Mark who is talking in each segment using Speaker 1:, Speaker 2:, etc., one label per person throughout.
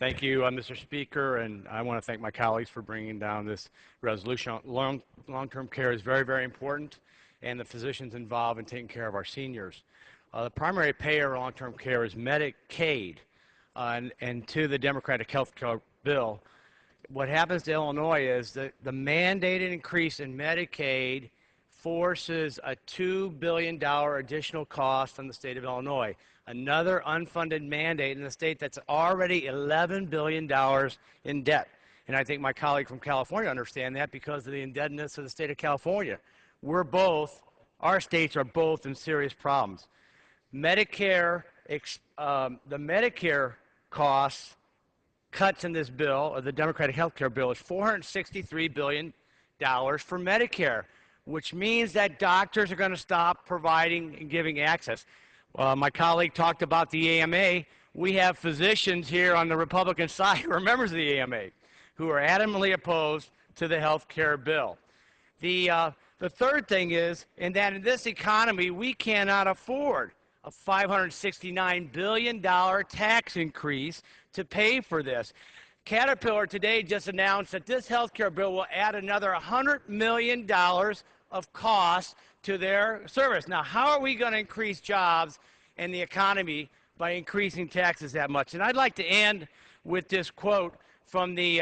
Speaker 1: Thank you, Mr. Speaker, and I want to thank my colleagues for bringing down this resolution. Long-term care is very, very important, and the physicians involved in taking care of our seniors. The primary payer of long-term care is Medicaid, and to the Democratic health care bill, what happens to Illinois is that the mandated increase in Medicaid forces a $2 billion additional cost on the state of Illinois. Another unfunded mandate in a state that's already $11 billion in debt. And I think my colleague from California understands that because of the indebtedness of the state of California. Our states are both in serious problems. Medicare, the Medicare costs cuts in this bill, or the Democratic health care bill, is $463 billion for Medicare, which means that doctors are going to stop providing and giving access. My colleague talked about the AMA. We have physicians here on the Republican side who are members of the AMA who are adamantly opposed to the health care bill. The third thing is, in this economy, we cannot afford a $569 billion tax increase to pay for this. Caterpillar today just announced that this health care bill will add another $100 million of cost to their service. Now, how are we going to increase jobs and the economy by increasing taxes that much? And I'd like to end with this quote from the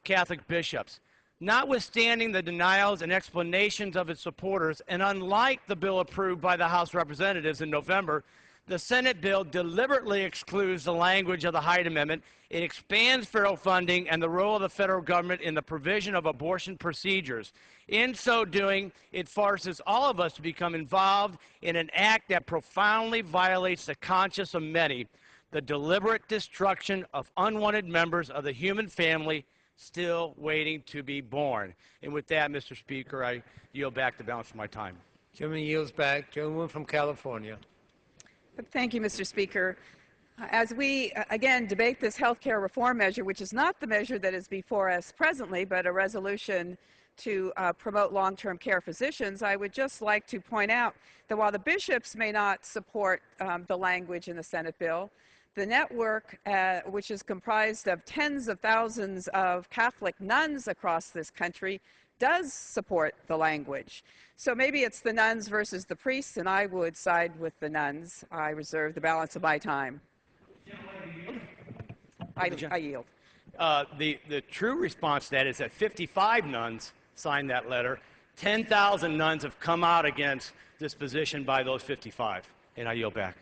Speaker 1: Catholic bishops. Notwithstanding the denials and explanations of its supporters, and unlike the bill approved by the House of Representatives in November, the Senate bill deliberately excludes the language of the Hyde Amendment. It expands federal funding and the role of the federal government in the provision of abortion procedures. In so doing, it forces all of us to become involved in an act that profoundly violates the conscience of many, the deliberate destruction of unwanted members of the human family still waiting to be born. And with that, Mr. Speaker, I yield back the balance of my time.
Speaker 2: Gentleman yields back. Gentleman from California.
Speaker 3: Thank you, Mr. Speaker. As we, again, debate this health care reform measure, which is not the measure that is before us presently, but a resolution to promote long-term care physicians, I would just like to point out that while the bishops may not support the language in the Senate bill, the network, which is comprised of tens of thousands of Catholic nuns across this country, does support the language. So maybe it's the nuns versus the priests, and I would side with the nuns. I reserve the balance of my time. I yield.
Speaker 1: The true response to that is that 55 nuns signed that letter. 10,000 nuns have come out against this position by those 55. And I yield back.